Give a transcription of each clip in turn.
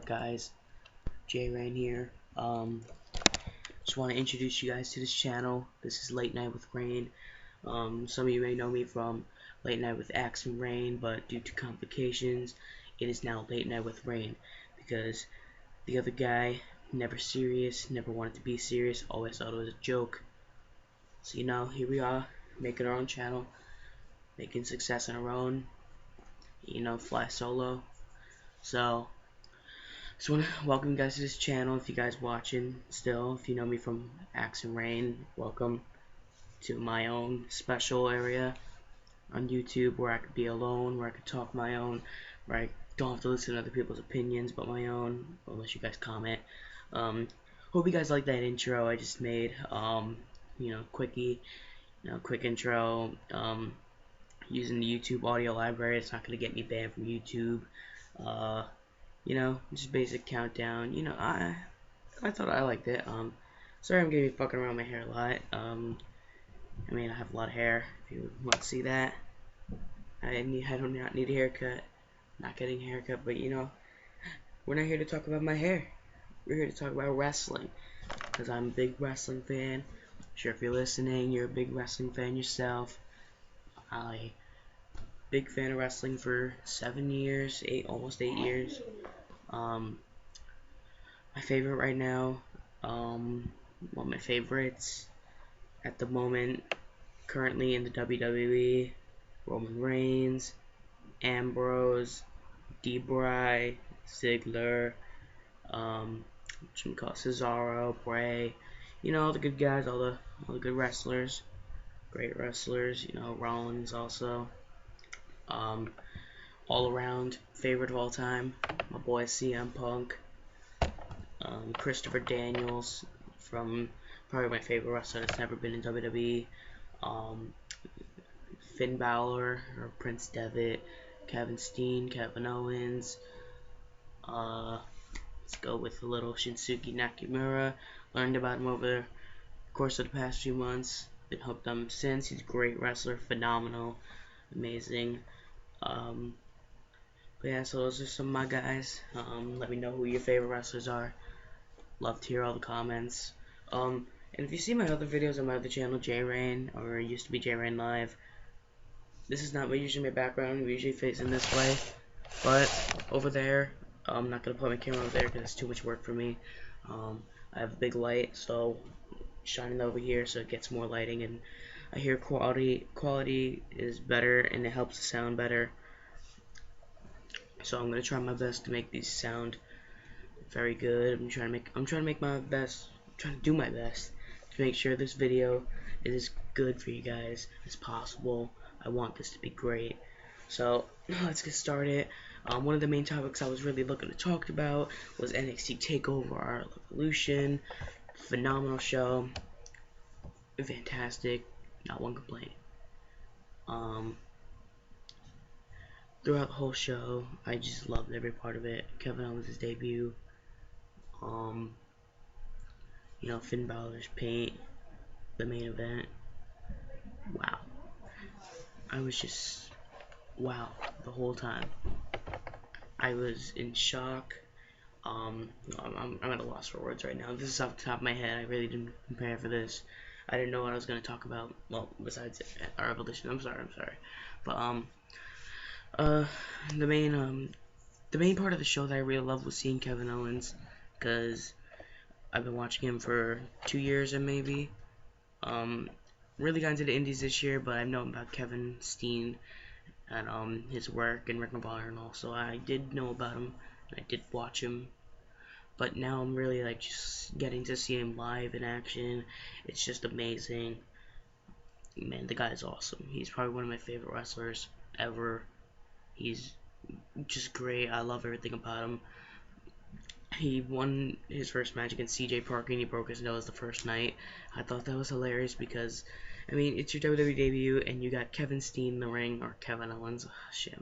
up, guys? Rain here. Just want to introduce you guys to this channel. This is Late Night with Rain. Some of you may know me from Late Night with Axe and Rain, but due to complications, it is now Late Night with Rain because the other guy, never serious, never wanted to be serious, always thought it was a joke. So here we are, making our own channel, making success on our own. Fly solo. So just want to welcome you guys to this channel. If you guys watching still, if you know me from Axe and Rain, welcome to my own special area on YouTube where I could be alone, where I could talk my own, where I don't have to listen to other people's opinions but my own, unless you guys comment. Hope you guys like that intro I just made. Quickie, quick intro. Using the YouTube audio library. It's not gonna get me banned from YouTube. Just basic countdown. I thought I liked it. Sorry I'm gonna be fucking around my hair a lot. I have a lot of hair. If you want to see that, I do not need a haircut. Not getting a haircut, but we're not here to talk about my hair. We're here to talk about wrestling, because I'm a big wrestling fan. I'm sure if you're listening, you're a big wrestling fan yourself. Big fan of wrestling for 7 years, almost 8 years. My favorite right now, one of my favorites at the moment, currently in the WWE, Roman Reigns, Ambrose, Debray, Ziggler, Cesaro, Bray, all the good guys, all the good wrestlers, great wrestlers, Rollins also. All around favorite of all time, my boy CM Punk, Christopher Daniels, from probably my favorite wrestler that's never been in WWE, Finn Balor or Prince Devitt, Kevin Steen, Kevin Owens. Let's go with a little Shinsuke Nakamura. Learned about him over the course of the past few months. Been hooked on him since. He's a great wrestler, phenomenal, amazing. But yeah, so those are some of my guys. Let me know who your favorite wrestlers are. Love to hear all the comments. And if you see my other videos on my other channel, Rain, or it used to be Rain Live, this is not usually my background. I'm usually facing this way, but over there, I'm not gonna put my camera over there because it's too much work for me. I have a big light, so shining over here so it gets more lighting, and I hear quality is better and it helps the sound better. So I'm gonna try my best to make these sound very good. I'm trying to make my best. I'm trying to do my best to make sure this video is as good for you guys as possible. I want this to be great. So let's get started. One of the main topics I was really looking to talk about was NXT TakeOver R Evolution. Phenomenal show. Fantastic. Not one complaint. Throughout the whole show, I just loved every part of it. Kevin Owens' debut. Finn Balor's paint. The main event. Wow. I was just wow the whole time. I was in shock. I'm at a loss for words right now. This is off the top of my head. I really didn't prepare for this. I didn't know what I was going to talk about. Well, besides our evolution. I'm sorry. But the main part of the show that I really loved was seeing Kevin Owens, because I've been watching him for 2 years and maybe. Really got into the indies this year, but I've known about Kevin Steen and his work and Rick Navarre and all, so I did know about him and I did watch him. But now I'm really just getting to see him live in action. It's just amazing. Man, the guy's awesome. He's probably one of my favorite wrestlers ever. He's just great. I love everything about him. He won his first match against CJ Parker and he broke his nose the first night. I thought that was hilarious because, it's your WWE debut and you got Kevin Steen in the ring, or Kevin Owens. Oh, shit,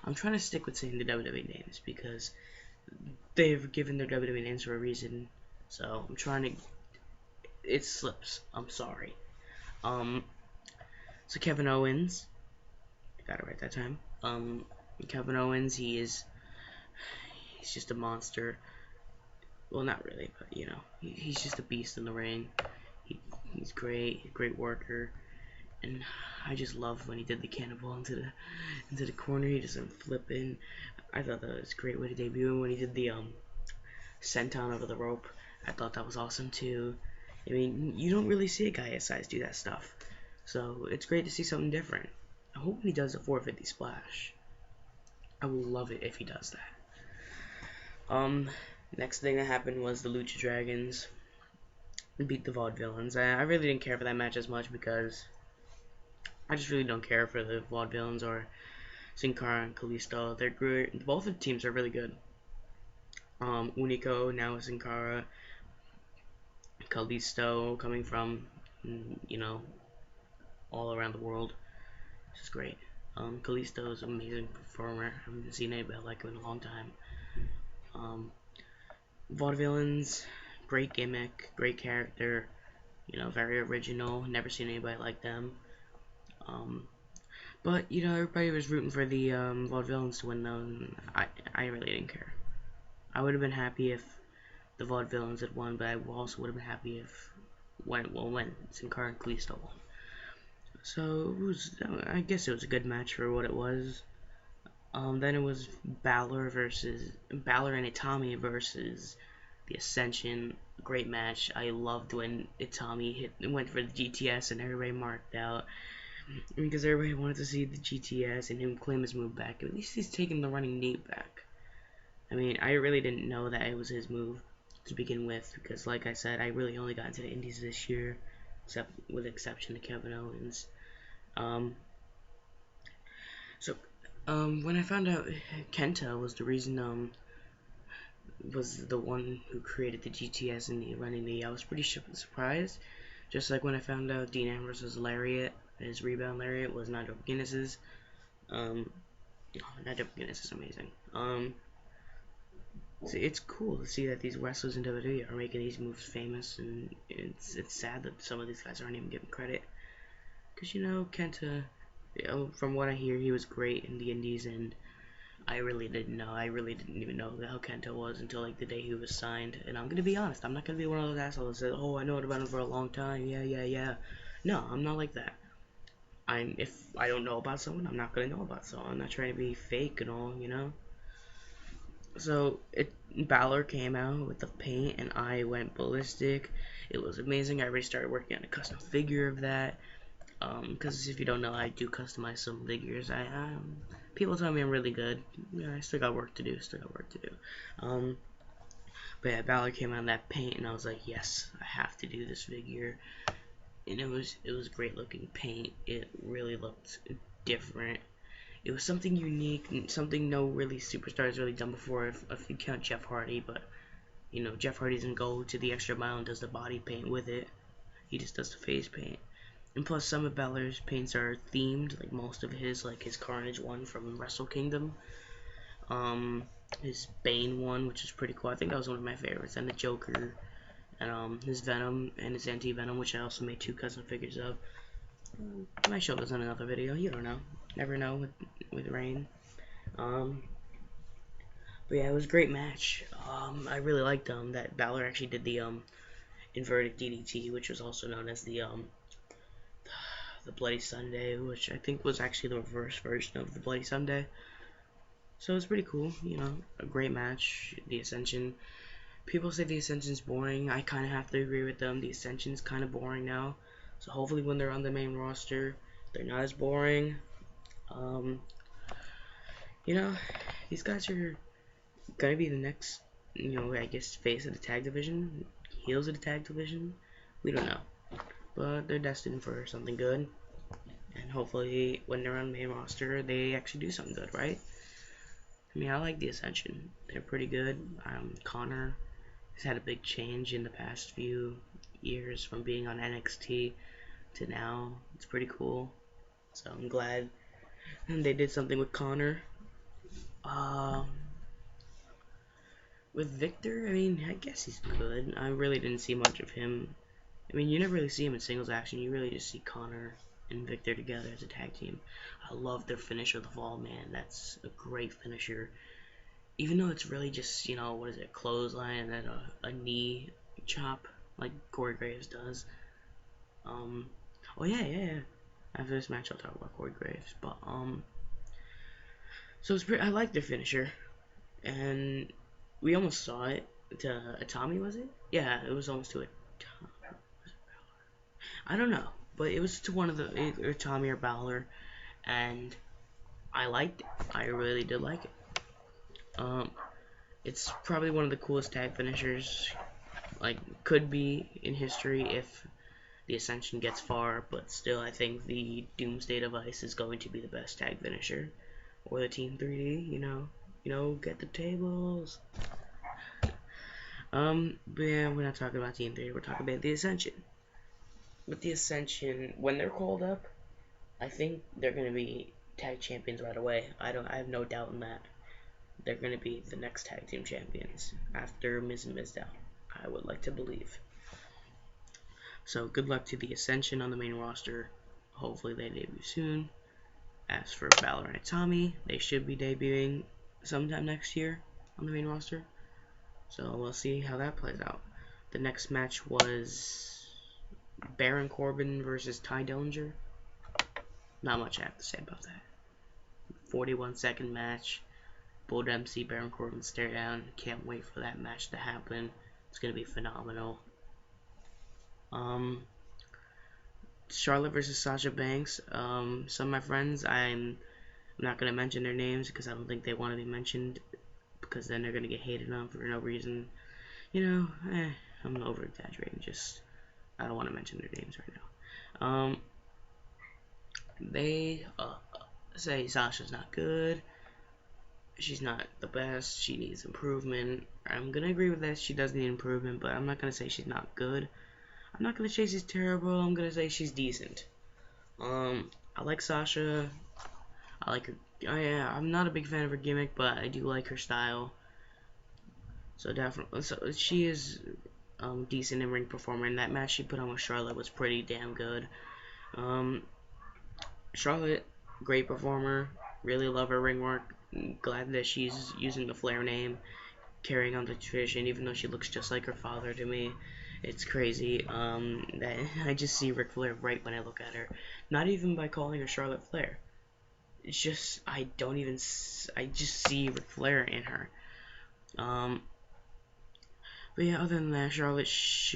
I'm trying to stick with saying the WWE names because they've given their WWE names for a reason. So I'm trying to. It slips. I'm sorry. So Kevin Owens, I got it right that time. Kevin Owens, he's just a monster. Well, not really, but you know, he's just a beast in the ring. He's great, great worker, and I just love when he did the cannonball into the corner. He just went flipping. I thought that was a great way to debut. And when he did the senton over the rope, I thought that was awesome too. I mean, you don't really see a guy his size do that stuff, so it's great to see something different. I hope he does a 450 splash. I will love it if he does that. Next thing that happened was the Lucha Dragons beat the Vaudevillains. I really didn't care for that match as much because I just really don't care for the Vaudevillains or Sin Cara and Kalisto. They're great. Both of the teams are really good. Unico, now Sin Cara, Kalisto coming from, you know, all around the world. This is great. Kalisto is an amazing performer. I haven't seen anybody like him in a long time. Vaudevillains, great gimmick, great character, you know, very original. Never seen anybody like them. But you know, everybody was rooting for the Vaudevillains to win, though. And I really didn't care. I would have been happy if the Vaudevillains had won, but I also would have been happy if when Sin Cara and Kalisto won. So it was, I guess it was a good match for what it was. Then it was Balor and Itami versus the Ascension. Great match. I loved when Itami went for the GTS and everybody marked out because everybody wanted to see the GTS and him claim his move back. At least he's taking the running knee back. I mean, I really didn't know that it was his move to begin with because, like I said, I really only got into the Indies this year, except with the exception of Kevin Owens. When I found out Kenta was the reason, was the one who created the GTS and the running knee, I was pretty surprised. Just like when I found out Dean Ambrose's lariat, his rebound lariat, was Nigel McGuinness's. Nigel McGuinness is amazing. So it's cool to see that these wrestlers in WWE are making these moves famous, and it's sad that some of these guys aren't even given credit. Because, you know, Kenta, you know, from what I hear, he was great in the Indies, and I really didn't know. I really didn't even know how Kenta was until, like, the day he was signed. And I'm going to be honest, I'm not going to be one of those assholes that says, oh, I know about him for a long time, yeah. No, I'm not like that. If I don't know about someone, I'm not going to know about someone. I'm not trying to be fake and all, you know? So, Balor came out with the paint, and I went ballistic. It was amazing. I already started working on a custom figure of that. Because if you don't know, I do customize some figures. People tell me I'm really good. Yeah, I still got work to do. But yeah, Balor came out in that paint, and I was like, yes, I have to do this figure. And it was great looking paint. It really looked different. It was something unique, something no really superstars really done before, if you count Jeff Hardy. But you know, Jeff Hardy doesn't go to the extra mile and does the body paint with it. He just does the face paint. And plus, some of Balor's paints are themed, like most of his, like his Carnage one from Wrestle Kingdom, his Bane one, which is pretty cool. I think that was one of my favorites, and the Joker, and his Venom and his Anti-Venom, which I also made 2 custom figures of. I might show those in another video. You don't know. Never know with Rain. But yeah, it was a great match. I really liked that Balor actually did the inverted DDT, which was also known as the Bloody Sunday, which I think was actually the reverse version of the Bloody Sunday. So it was pretty cool, you know, a great match. The Ascension, people say the Ascension's boring. I kind of have to agree with them. The Ascension's kind of boring now. So hopefully when they're on the main roster, they're not as boring. You know, these guys are gonna be the next, you know, I guess face of the tag division, heels of the tag division. We don't know. But they're destined for something good, and hopefully when they're on the main roster they actually do something good, right? I mean, I like the Ascension. They're pretty good. Connor has had a big change in the past few years from being on NXT to now. It's pretty cool, so I'm glad they did something with Connor. With Victor, I mean, I guess he's good. I really didn't see much of him. I mean, you never really see him in singles action. You really just see Connor and Victor together as a tag team. I love their finisher, the Fall Man. That's a great finisher. even though it's really just, you know, what is it, clothesline and then a knee chop like Corey Graves does. Oh yeah. After this match, I'll talk about Corey Graves. But so it's pretty. I like their finisher, and we almost saw it to Tommy, was it? Yeah, it was almost to a. I don't know, but it was to one of the either Tommy or Balor, and I liked it. I really did like it. It's probably one of the coolest tag finishers, like could be in history if the Ascension gets far, but still I think the Doomsday Device is going to be the best tag finisher, or the Team 3D. Get the tables. But yeah, we're not talking about Team 3D. We're talking about the Ascension. With the Ascension, when they're called up, I think they're gonna be tag champions right away. I have no doubt in that. They're gonna be the next tag team champions after Miz and Mizdow. I would like to believe. So good luck to the Ascension on the main roster. Hopefully they debut soon. As for Balor and Tommy, they should be debuting sometime next year on the main roster. So we'll see how that plays out. The next match was Baron Corbin versus Ty Dillinger. Not much I have to say about that. 41-second match. Bull Dempsey, Baron Corbin stare down. Can't wait for that match to happen. It's gonna be phenomenal. Charlotte versus Sasha Banks. Some of my friends, I'm not gonna mention their names because I don't think they want to be mentioned, because then they're gonna get hated on for no reason. I'm over exaggerating. I don't want to mention their names right now. They say Sasha's not good. She's not the best. She needs improvement. I'm gonna agree with that. She does need improvement, but I'm not gonna say she's not good. I'm not gonna say she's terrible. I'm gonna say she's decent. I like Sasha. I like her. Oh yeah, I'm not a big fan of her gimmick, but I do like her style. So definitely, she is decent in ring performer. And that match she put on with Charlotte was pretty damn good. Charlotte, great performer. Really love her ring work. Glad that she's using the Flair name, carrying on the tradition, even though she looks just like her father to me. It's crazy that I just see Ric Flair right when I look at her. Not even by calling her Charlotte Flair. It's just, I just see Ric Flair in her. But yeah, other than that, Charlotte,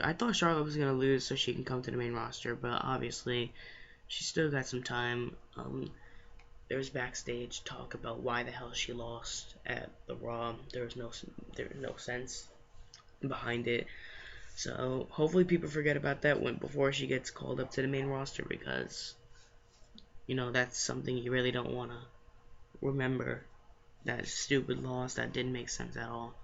I thought Charlotte was going to lose so she can come to the main roster, but obviously, she still got some time. There was backstage talk about why the hell she lost at the Raw. There was no sense behind it. So hopefully people forget about that before she gets called up to the main roster, because that's something you really don't want to remember. That stupid loss that didn't make sense at all.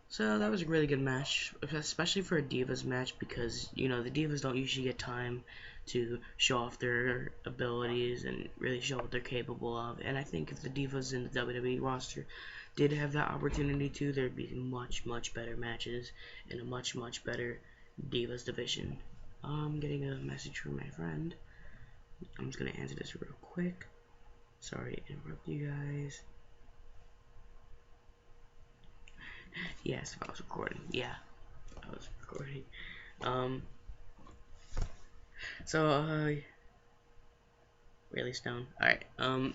So that was a really good match, especially for a Divas match, because the Divas don't usually get time to show off their abilities and really show what they're capable of. And I think if the Divas in the WWE roster did have that opportunity to, there'd be much better matches and a much better Divas division. I'm getting a message from my friend. I'm just gonna answer this real quick. Sorry to interrupt you guys. Yes, I was recording. Yeah, I was recording. Really stoned. Alright, the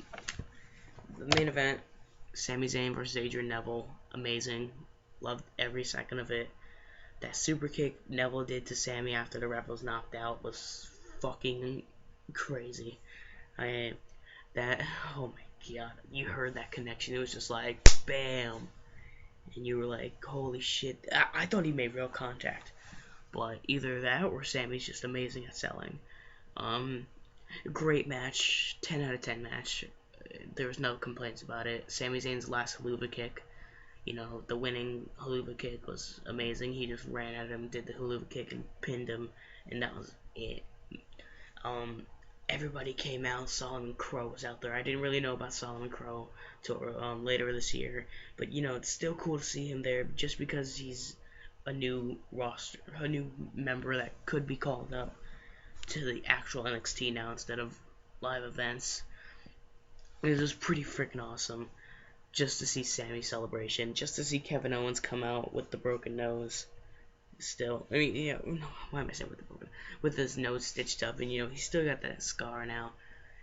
main event, Sami Zayn versus Adrian Neville. Amazing. Loved every second of it. That super kick Neville did to Sami after the ref was knocked out was fucking crazy. Oh my god, you heard that connection. It was just like, bam. And you were like, holy shit. I thought he made real contact. But either that or Sami's just amazing at selling. Great match. 10 out of 10 match. There was no complaints about it. Sami Zayn's last haluva kick, the winning haluva kick was amazing. He just ran at him, did the haluva kick, and pinned him, and that was it. Everybody came out. Solomon Crow was out there. I didn't really know about Solomon Crow till later this year, but it's still cool to see him there, just because he's a new member that could be called up to the actual NXT now instead of live events. It was pretty freaking awesome just to see Sammy's celebration, just to see Kevin Owens come out with the broken nose. Still, I mean, yeah, no, why am I saying with the broken? With his nose stitched up, and he's still got that scar now.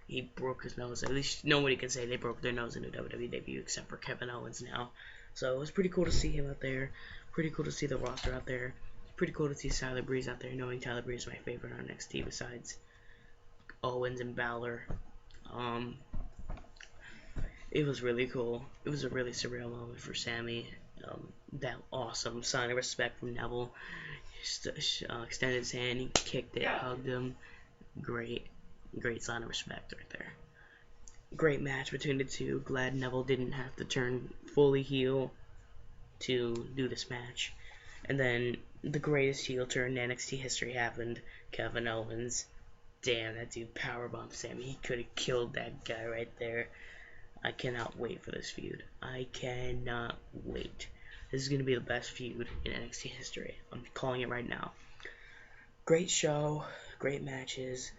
He broke his nose. At least nobody can say they broke their nose in a WWE debut except for Kevin Owens now. So it was pretty cool to see him out there. Pretty cool to see the roster out there. Pretty cool to see Tyler Breeze out there, knowing Tyler Breeze is my favorite on NXT besides Owens and Balor. It was really cool. It was a really surreal moment for Sammy. That awesome sign of respect from Neville. Extended his hand, he kicked it, hugged him. Great sign of respect right there. Great match between the two. Glad Neville didn't have to turn fully heel to do this match. And then the greatest heel turn in NXT history happened. Kevin Owens. Damn, that dude powerbombed Sammy. He could have killed that guy right there. I cannot wait for this feud. I cannot wait. This is going to be the best feud in NXT history. I'm calling it right now. Great show. Great matches.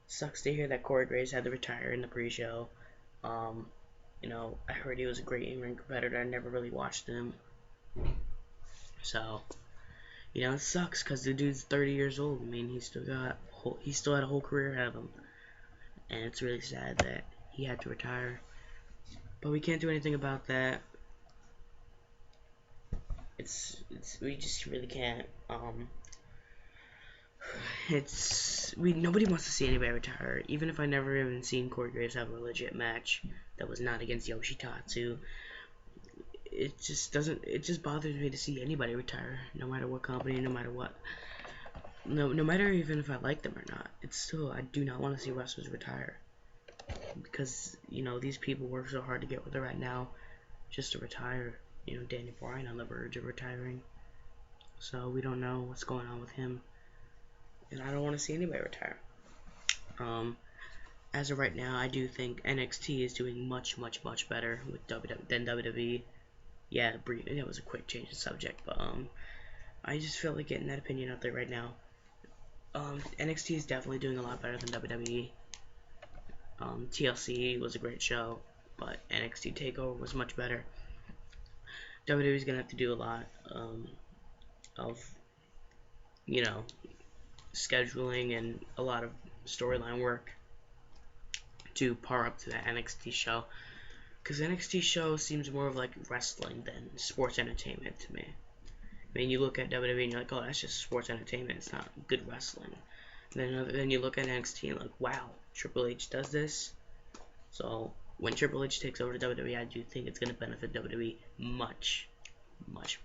Sucks to hear that Corey Graves had to retire in the pre-show. I heard he was a great in-ring competitor. I never really watched him. So, it sucks because the dude's 30 years old. I mean, he still had a whole career ahead of him. And it's really sad that he had to retire. But we can't do anything about that. We just really can't. Nobody wants to see anybody retire. Even if I never even seen Corey Graves have a legit match that was not against Yoshitatsu, it just bothers me to see anybody retire, no matter what company, no matter what. No matter even if I like them or not. I do not want to see wrestlers retire. Because, these people work so hard to get where they're at now just to retire. Daniel Bryan on the verge of retiring. So we don't know what's going on with him. And I don't want to see anybody retire. As of right now, I do think NXT is doing much, much, much better than WWE. Yeah, it was a quick change of subject, but I just feel like getting that opinion out there right now. NXT is definitely doing a lot better than WWE. TLC was a great show, but NXT TakeOver was much better. WWE is gonna have to do a lot of scheduling and a lot of storyline work to par up to that NXT show, because NXT show seems more of like wrestling than sports entertainment to me. I mean, you look at WWE and you're like, oh, that's just sports entertainment, it's not good wrestling. And then you look at NXT and like, wow, Triple H does this. So when Triple H takes over to WWE, I do think it's going to benefit WWE much, much.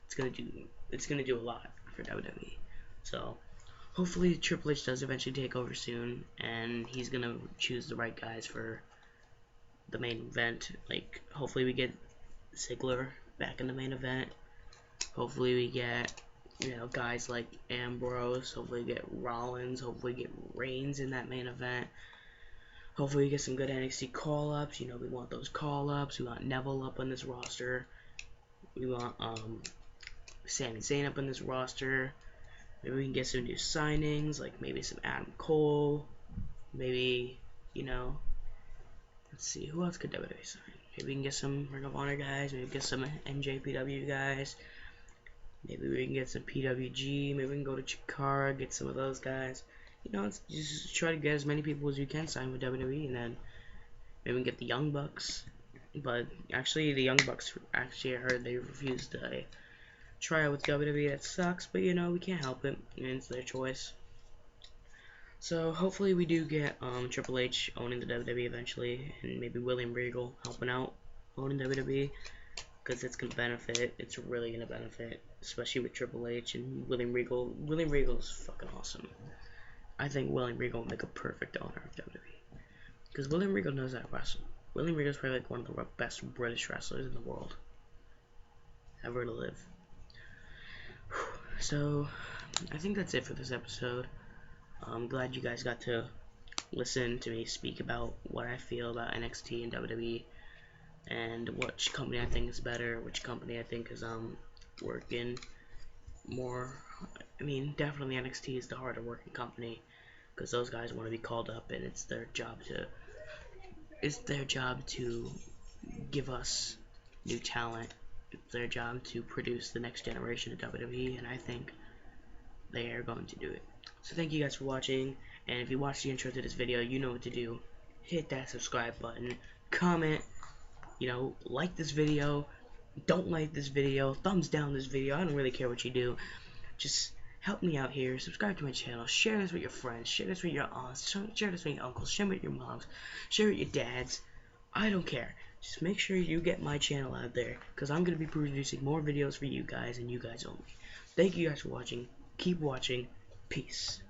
It's going to do a lot for WWE. So hopefully Triple H does eventually take over soon, and he's going to choose the right guys for the main event. Like, hopefully we get Ziggler back in the main event. Hopefully we get, guys like Ambrose. Hopefully we get Rollins. Hopefully we get Reigns in that main event. Hopefully we get some good NXT call-ups. We want those call-ups. We want Neville up on this roster. We want Sami Zayn up on this roster. Maybe we can get some new signings, like maybe some Adam Cole. Maybe, let's see, who else could WWE sign? Maybe we can get some Ring of Honor guys. Maybe get some NJPW guys. Maybe we can get some PWG. Maybe we can go to Chikara, get some of those guys. Just try to get as many people as you can signed with WWE, and then maybe we can get the Young Bucks. But actually, the Young Bucks, I heard they refused to try out with WWE. That sucks, but we can't help it. It's their choice. So hopefully we do get Triple H owning the WWE eventually, and maybe William Regal helping out owning WWE, because it's gonna benefit. It's really gonna benefit, especially with Triple H and William Regal. William Regal is fucking awesome. I think William Regal will make a perfect owner of WWE, because William Regal knows how to wrestle. William Regal is probably like one of the best British wrestlers in the world ever to live. So I think that's it for this episode. I'm glad you guys got to listen to me speak about what I feel about NXT and WWE, and which company I think is better, which company I think is working more. I mean, definitely NXT is the harder working company, because those guys want to be called up, and it's their job to It's their job to give us new talent. It's their job to produce the next generation of WWE, and I think they are going to do it. So thank you guys for watching, and if you watched the intro to this video, you know what to do. Hit that subscribe button, comment, like this video, don't like this video, thumbs down this video, I don't really care what you do. Just help me out here, subscribe to my channel, share this with your friends, share this with your aunts, share this with your uncles, share it with your moms, share it with your dads. I don't care. Just make sure you get my channel out there, because I'm going to be producing more videos for you guys and you guys only. Thank you guys for watching. Keep watching. Peace.